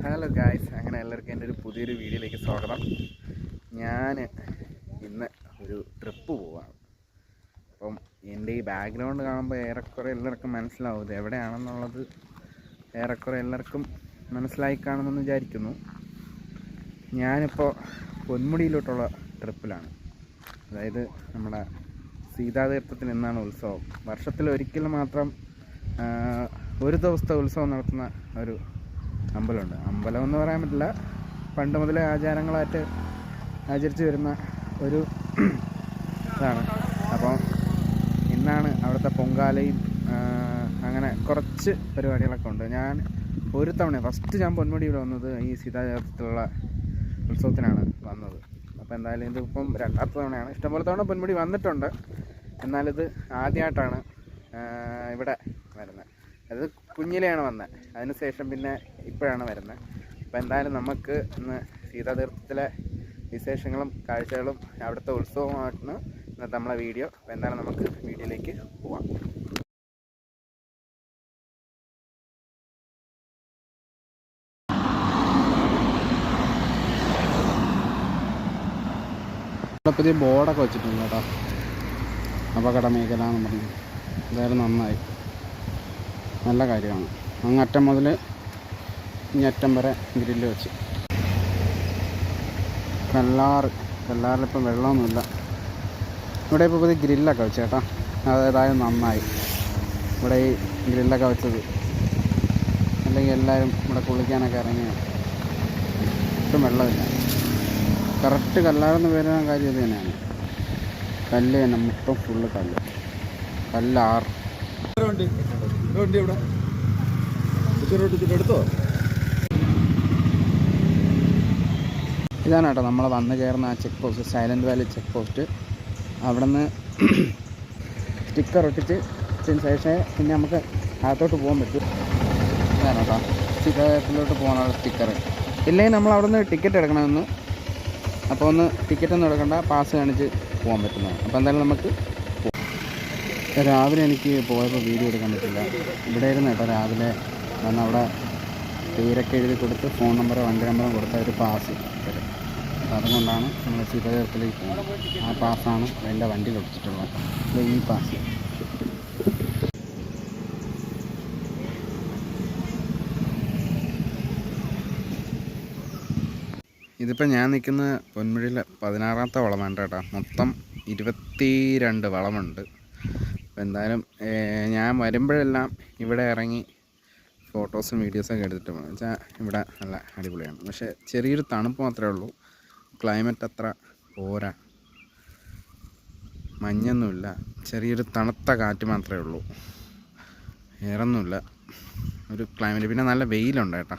Hello guys, അങ്ങനെ എല്ലാവർക്കും എൻ്റെ ഒരു പുതിയൊരു വീഡിയോയിലേക്ക് സ്വാഗതം. ഞാൻ ഇന്ന് ഒരു ട്രിപ്പ് പോവാണ്. അപ്പം എൻ്റെ ഈ ബാക്ക്ഗ്രൗണ്ട് കാണുമ്പോൾ ഏറെക്കുറെ എല്ലാവർക്കും മനസ്സിലാവും ഇത് എവിടെയാണെന്നുള്ളത്. ഏറെക്കുറെ എല്ലാവർക്കും മനസ്സിലായി കാണുമെന്ന് വിചാരിക്കുന്നു. ഞാനിപ്പോൾ പൊന്മുടിയിലോട്ടുള്ള ട്രിപ്പിലാണ്. അതായത് നമ്മുടെ സീതാതീർത്ഥത്തിൽ നിന്നാണ് ഉത്സവം. വർഷത്തിലൊരിക്കൽ മാത്രം ഒരു ദിവസത്തെ ഉത്സവം നടത്തുന്ന ഒരു അമ്പലമുണ്ട്. അമ്പലം എന്ന് പറയാൻ പറ്റില്ല, പണ്ട് മുതലേ ആചാരങ്ങളായിട്ട് ആചരിച്ച് വരുന്ന ഒരു ഇതാണ്. അപ്പോൾ ഇന്നാണ് അവിടുത്തെ പൊങ്കാലയും അങ്ങനെ കുറച്ച് പരിപാടികളൊക്കെ ഉണ്ട്. ഞാൻ ഒരു തവണ ഫസ്റ്റ് ഞാൻ പൊന്മുടിയിൽ വന്നത് ഈ സീതാതീർത്ഥത്തിലുള്ള ഉത്സവത്തിനാണ് വന്നത്. അപ്പോൾ എന്തായാലും ഇതിപ്പം രണ്ടാമത്തെ തവണയാണ്. ഇഷ്ടംപോലെ തവണ പൊന്മുടി വന്നിട്ടുണ്ട്, എന്നാലിത് ആദ്യമായിട്ടാണ് ഇവിടെ വരുന്നത്. അത് കുഞ്ഞിലെയാണ് വന്നത്, അതിനുശേഷം പിന്നെ ഇപ്പോഴാണ് വരുന്നത്. അപ്പോൾ എന്തായാലും നമുക്ക് ഇന്ന് സീതാതീർത്ഥത്തിലെ വിശേഷങ്ങളും കാഴ്ചകളും അവിടുത്തെ ഉത്സവമാണ് ഇന്നത്തെ നമ്മളെ വീഡിയോ. അപ്പോൾ എന്തായാലും നമുക്ക് വീഡിയോയിലേക്ക് പോവാം. ഇവിടെ പുതിയ ബോർഡൊക്കെ വെച്ചിട്ടുണ്ട് കേട്ടോ, അപകട മേഖല എന്ന് പറഞ്ഞു. എന്തായാലും നന്നായി, നല്ല കാര്യമാണ്. അങ്ങറ്റം മുതൽ ഇങ്ങറ്റം വരെ ഗ്രില്ല് വെച്ച്. കല്ലാറിലിപ്പം വെള്ളമൊന്നുമില്ല. ഇവിടെ ഇപ്പോൾ പുതിയ ഗ്രില്ലൊക്കെ വെച്ച് കേട്ടോ, അതേതായാലും നന്നായി. ഇവിടെ ഈ ഗ്രില്ലൊക്കെ വെച്ചത്, അല്ലെങ്കിൽ എല്ലാവരും ഇവിടെ കുളിക്കാനൊക്കെ ഇറങ്ങിയാണ്. ഒട്ടും വെള്ളമില്ല. കറക്റ്റ് കല്ലാറെന്ന് പേരാൻ കാര്യം ഇത് തന്നെയാണ്. കല്ല് തന്നെ, മൊത്തം ഫുള്ള് കല്ലാറ്. ഇതാണ് കേട്ടോ നമ്മൾ വന്ന് കയറുന്ന ആ check post, silent Valley check post. അവിടെ നിന്ന് സ്റ്റിക്കർ ഒട്ടിച്ച് ശേഷം പിന്നെ നമുക്ക് അകത്തോട്ട് പോകാൻ പറ്റും. ഇതാണ് കേട്ടോ സീതാതീർത്ഥത്തിലോട്ട് പോകാനുള്ള സ്റ്റിക്കർ. ഇല്ലെങ്കിൽ നമ്മൾ അവിടെ നിന്ന് ടിക്കറ്റ് എടുക്കണമെന്ന്. അപ്പോൾ ഒന്ന് ടിക്കറ്റൊന്നും എടുക്കണ്ട, പാസ് കാണിച്ച് പോകാൻ പറ്റുന്നതാണ്. അപ്പോൾ എന്തായാലും നമുക്ക് രാവിലെ എനിക്ക് പോയപ്പോൾ വീഡിയോ എടുക്കാൻ പറ്റില്ല. ഇവിടെ ഇരുന്ന് കേട്ടോ രാവിലെ വന്ന് അവിടെ പേരൊക്കെ എഴുതി കൊടുത്ത് ഫോൺ നമ്പറോ വണ്ടി നമ്പറോ കൊടുത്ത ഒരു പാസ് തരും. അപ്പോൾ അതുകൊണ്ടാണ് നമ്മൾ സീതാതീർത്ഥത്തിലേക്ക് പോകുന്നത്. ആ പാസ്സാണ് എൻ്റെ വണ്ടിയിൽ ഒട്ടിച്ചിട്ടുള്ളത്, ഈ പാസ്. ഇതിപ്പോൾ ഞാൻ നിൽക്കുന്ന പൊന്മുടിയിലെ 16ാമത്തെ വളമാണ് കേട്ടോ. മൊത്തം 22 വളമുണ്ട്. അപ്പോൾ എന്തായാലും ഞാൻ വരുമ്പോഴെല്ലാം ഇവിടെ ഇറങ്ങി ഫോട്ടോസും വീഡിയോസൊക്കെ എടുത്തിട്ട് പോകും. വെച്ചാൽ ഇവിടെ നല്ല അടിപൊളിയാണ്. പക്ഷേ ചെറിയൊരു തണുപ്പ് മാത്രമേ ഉള്ളൂ. ക്ലൈമറ്റ് അത്ര പോരാ, മഞ്ഞൊന്നുമില്ല, ചെറിയൊരു തണുത്ത കാറ്റ് മാത്രമേ ഉള്ളൂ, വേറൊന്നുമില്ല ഒരു ക്ലൈമറ്റ്. പിന്നെ നല്ല വെയിലുണ്ട് കേട്ടോ.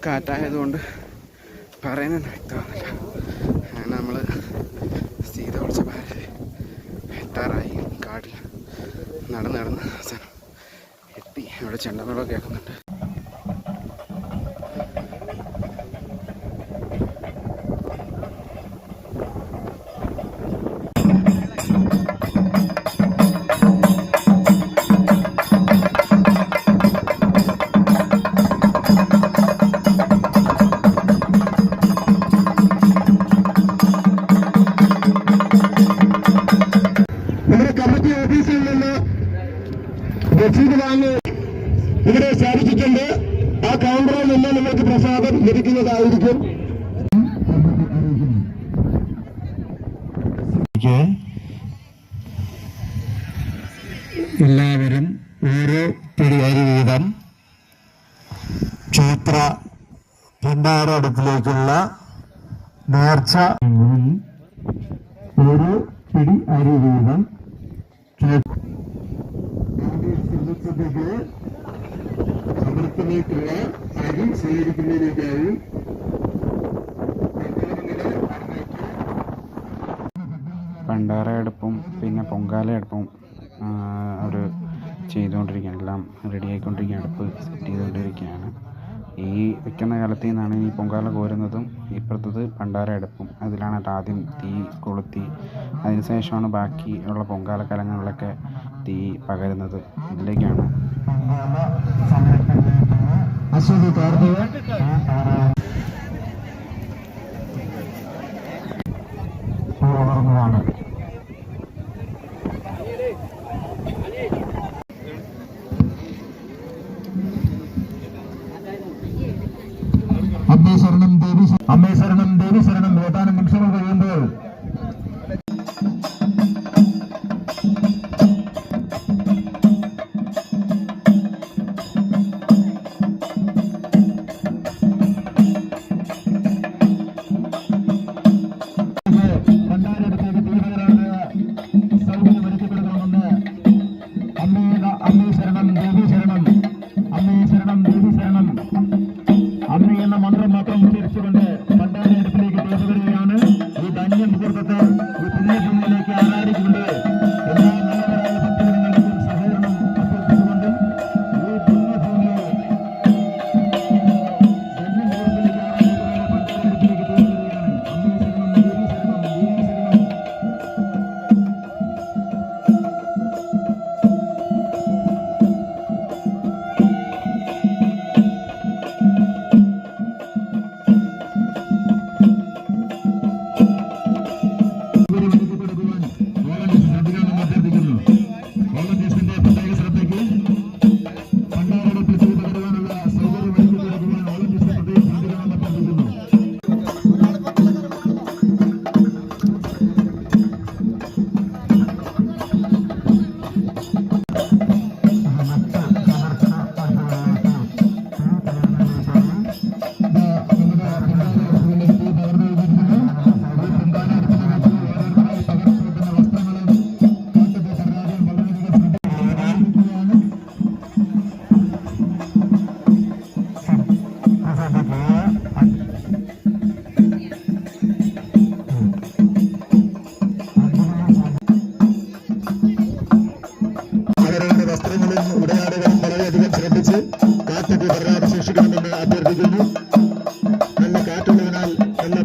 കാറ്റായതുകൊണ്ട് പറയുന്നത് വ്യക്തമാകുന്നില്ല. അങ്ങനെ നമ്മൾ സീത വിളിച്ച പാരൽ എത്താറായി. കാട്ടിൽ നടന്ന് അവസാനം എത്തി. ഇവിടെ ചെണ്ടമേളം കേൾക്കുന്നുണ്ട്. ഓഫീസിൽ നിന്ന് രസീത് വാങ്ങി ഇവിടെ സ്ഥാപിച്ചിട്ടുണ്ട്. ആ കൗണ്ടറിൽ നിന്ന് നിങ്ങൾക്ക് പ്രസാദം ലഭിക്കുന്നതായിരിക്കും. എല്ലാവരും ഓരോ പിടി അരി വീതം ക്ഷേത്ര ഭണ്ഡാരടുപ്പിലേക്കുള്ള നേർച്ച ഒരു പിടി അരി വീതം സമർത്ഥനയ്ക്കുള്ള അരി സ്വീകരിക്കുന്നതിലേക്കായി ഭണ്ഡാര അടുപ്പും പിന്നെ പൊങ്കാല അടുപ്പും അവർ ചെയ്തുകൊണ്ടിരിക്കുകയാണ്. എല്ലാം റെഡി ആയിക്കൊണ്ടിരിക്കുകയാണ്. അടുപ്പ് സെറ്റ് ചെയ്തുകൊണ്ടിരിക്കുകയാണ്. ഈ വെക്കുന്ന കാലത്തിൽ നിന്നാണ് ഈ പൊങ്കാല കോരുന്നതും ഇപ്പുറത്തത് ഭണ്ഡാര അടുപ്പും. അതിലാണ് ആദ്യം തീ കൊളുത്തി അതിന് ശേഷമാണ് ബാക്കി ഉള്ള പൊങ്കാല കലങ്ങളിലൊക്കെ തീ പകരുന്നത്. ഇതിലേക്കാണ് അമ്മേ ശരണം ദേവി ശരണം ഏതാനും നിമിഷങ്ങൾ കഴിയുമ്പോൾ അമ്മേ ശരണം ദേവി ശരണം അമ്മേ ശരണം ദേവി ശരണം അമ്മ എന്ന മന്ത്രം മാത്രം ഉച്ചരിച്ചുകൊണ്ട് ഭണ്ഡാര അടുപ്പിലേക്ക് തീർന്നുവരികയാണ്. ഈ ധന്യ മുഹൂർത്തത്തെ ഈ പുണ്യഭൂമിയിലേക്ക് ആരാധിച്ചുകൊണ്ട് എല്ലാ നല്ലവരായ ഭക്തജനങ്ങളുടെയും സഹകരണം അഭ്യർത്ഥിച്ചുകൊണ്ട് ഈ പുണ്യഭൂമിയെ ധന്യമുഹൂർത്തത്തിലേക്ക് ആരാധിച്ചുകൊണ്ട് ഭണ്ഡാര അടുപ്പിലേക്ക് തീർന്നുവരികയാണ്. അമ്മേ ശരണം ദേവി ശരണം ദേവി ശരണം. വസ്ത്രങ്ങളും ഉടയാടുകളും വളരെയധികം ശ്രദ്ധിച്ച് കാറ്റൊക്കെ വരാതെ സൂക്ഷിക്കണമെന്ന് അഭ്യർത്ഥിക്കുന്നു. നല്ല കാറ്റുള്ളതിനാൽ നല്ല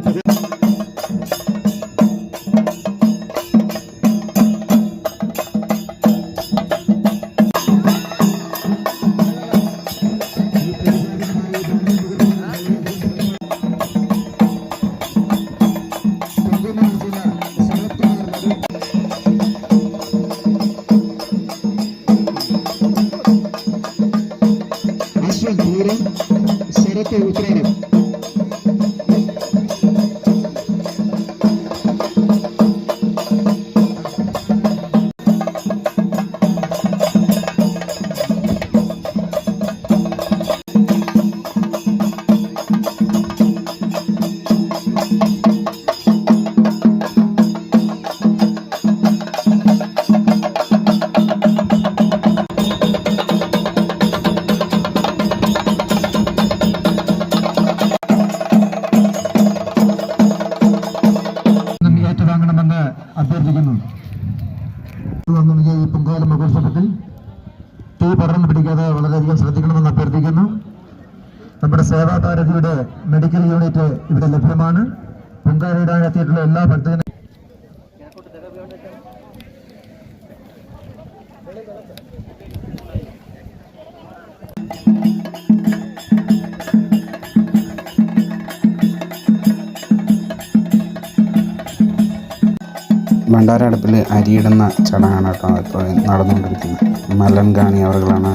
ദൂരം ശരത്ത് ഉത്രാടം അഭ്യർത്ഥിക്കുന്നു. ഈ പൊങ്കാല മഹോത്സവത്തിൽ തീ പടർന്നു പിടിക്കാതെ വളരെയധികം ശ്രദ്ധിക്കണമെന്ന് അഭ്യർത്ഥിക്കുന്നു. നമ്മുടെ സേവാഭാരതിയുടെ മെഡിക്കൽ യൂണിറ്റ് ഇവിടെ ലഭ്യമാണ്. പൊങ്കാലയിടാൻ എത്തിയിട്ടുള്ള എല്ലാ ഭക്തജനും ഭണ്ഡാര അടുപ്പിൽ അരിയിടുന്ന ചടങ്ങാണ് കേട്ടോ ഇപ്പോൾ നടന്നുകൊണ്ടിരിക്കുന്നത്. മല്ലൻ ഗാണി അവർകളാണ്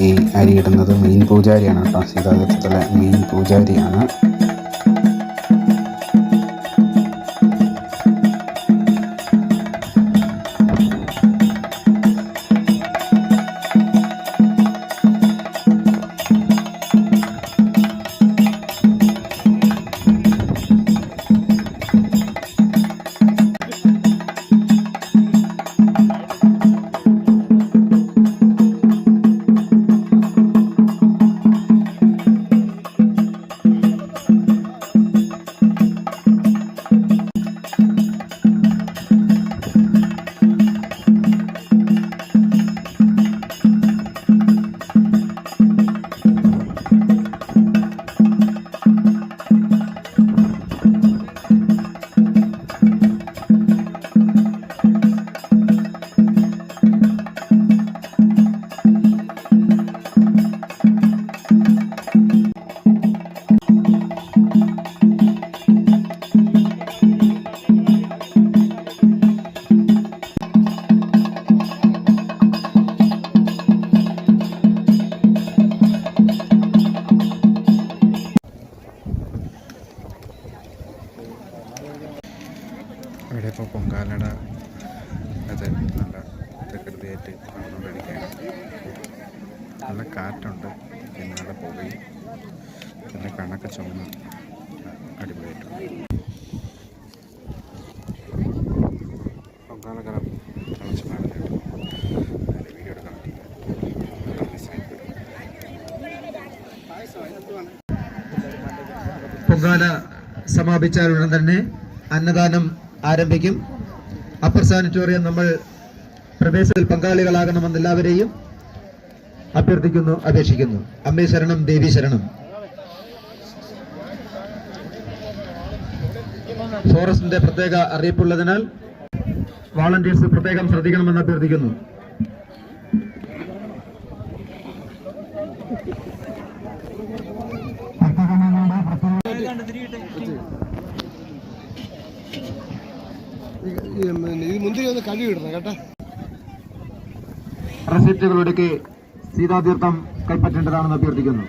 ഈ അരിയിടുന്നത്. മെയിൻ പൂജാരിയാണ് കേട്ടോ, സീതാതീർത്ഥത്തിലെ മെയിൻ പൂജാരിയാണ്. ഇവിടെ ഇപ്പോൾ പൊങ്കാലയുടെ അത് നല്ല പ്രകൃതിയായിട്ട് നടന്നുകൊണ്ടിരിക്കുകയാണ്. നല്ല കാറ്റുണ്ട്, പിന്നെ നല്ല പുകയും, പിന്നെ കണ്ണൊക്കെ ചുമന്ന് അടിപൊളിയായിട്ടുണ്ട്. പൊങ്കാലക്കരം കളിച്ച് നടന്നിട്ട് വീഡിയോ എടുക്കാൻ പറ്റില്ല. പൊങ്കാല സമാപിച്ചാൽ ഉടൻ തന്നെ അന്നദാനം ആരംഭിക്കും. അപ്പർ സാനിറ്റോറിയം നമ്മൾ പ്രവേശനത്തിൽ പങ്കാളികളാകണമെന്ന് എല്ലാവരെയും അഭ്യർത്ഥിക്കുന്നു, അപേക്ഷിക്കുന്നു. അമ്മേ ശരണം, ദേവി ശരണം. ഫോറസ്റ്റിന്റെ പ്രത്യേക അറിയിപ്പുള്ളതിനാൽ വാളണ്ടിയേഴ്സ് പ്രത്യേകം ശ്രദ്ധിക്കണമെന്ന് അഭ്യർത്ഥിക്കുന്നു. റെസിപ്റ്റുകളൊടുക്കി സീതാതീർത്ഥം കൈപ്പറ്റേണ്ടതാണെന്ന് അഭ്യർത്ഥിക്കുന്നു.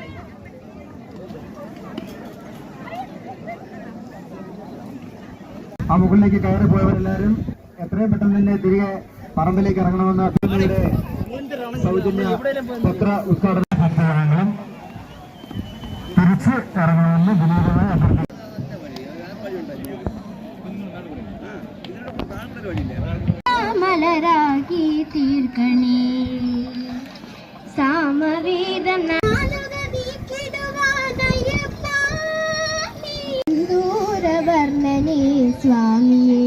ആ മുകളിലേക്ക് കയറി പോയവരെല്ലാവരും എത്രയും പെട്ടെന്ന് തന്നെ തിരികെ പറമ്പിലേക്ക് ഇറങ്ങണമെന്ന് അഭ്യർത്ഥനയുടെ സൗജന്യ പത്ര ഉദ്ഘാടനം തിരിച്ച് ഇറങ്ങണമെന്ന് വിനീതമായി അഭ്യർത്ഥിക്കുന്നു. മലരാക്കി തീർക്കണേ സാമവേദം ദൂരവർണ്ണനേ സ്വാമിയേ.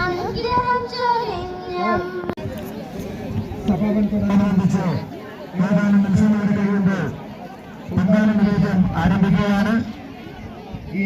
അനുഗ്രഹം ചൊരിഞ്ഞ സഭാപനത്തോടനുബന്ധിച്ച് ഏതാനും നിമിഷങ്ങളുടെ കഴിയുമ്പോൾ പൊങ്കാല നിവേദ്യം ആരംഭിക്കുകയാണ്. ഈ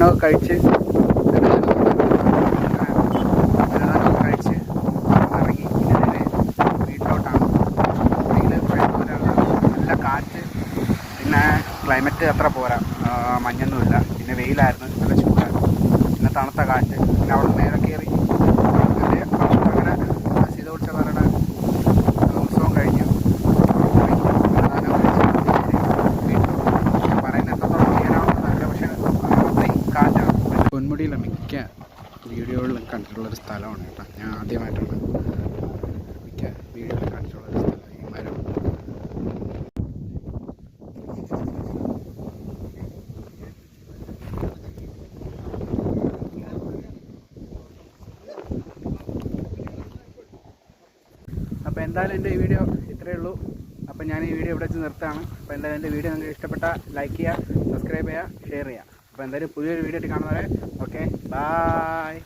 അന്നദാനമൊക്കെ കഴിച്ച് ഇറങ്ങി പിന്നെ വീട്ടിലോട്ടാണ്. വെയിൽ നല്ല കാറ്റ്, പിന്നെ ക്ലൈമറ്റ് അത്ര പോരാ, മഞ്ഞൊന്നുമില്ല, പിന്നെ വെയിലായിരുന്നു, നല്ല ചൂടായിരുന്നു, പിന്നെ തണുത്ത കാറ്റ്. പിന്നെ അവിടെ മേലെ കയറി അങ്ങനെ സീതോത്സവരുടെ ഉത്സവം കഴിഞ്ഞു പറയുന്ന എത്രത്തോളം ചെയ്യാനാവുന്നതല്ല, പക്ഷേ അത്രയും കാറ്റാണ്. പൊന്മുടിയിലെ മിക്ക വീഡിയോകളിലും കണ്ടിട്ടുള്ളൊരു സ്ഥലമാണ് കേട്ടോ. ഞാൻ ആദ്യമായിട്ടാണ് മിക്ക വീഡിയോയിലും കണ്ടിട്ടുള്ളൊരു സ്ഥലം ഈ മരം. അപ്പോൾ എന്തായാലും എൻ്റെ ഈ വീഡിയോ ഇത്രയേ ഉള്ളൂ. അപ്പോൾ ഞാൻ ഈ വീഡിയോ ഇവിടെ വെച്ച് നിർത്താണ്. അപ്പോൾ എന്തായാലും എൻ്റെ വീഡിയോ നിങ്ങൾക്ക് ഇഷ്ടപ്പെട്ടാൽ ലൈക്ക് ചെയ്യുക, സബ്സ്ക്രൈബ് ചെയ്യുക, ഷെയർ ചെയ്യുക. അപ്പോൾ എന്തായാലും പുതിയൊരു വീഡിയോ ആയിട്ട് കാണുന്നവരെ ഓക്കെ, ബായ്.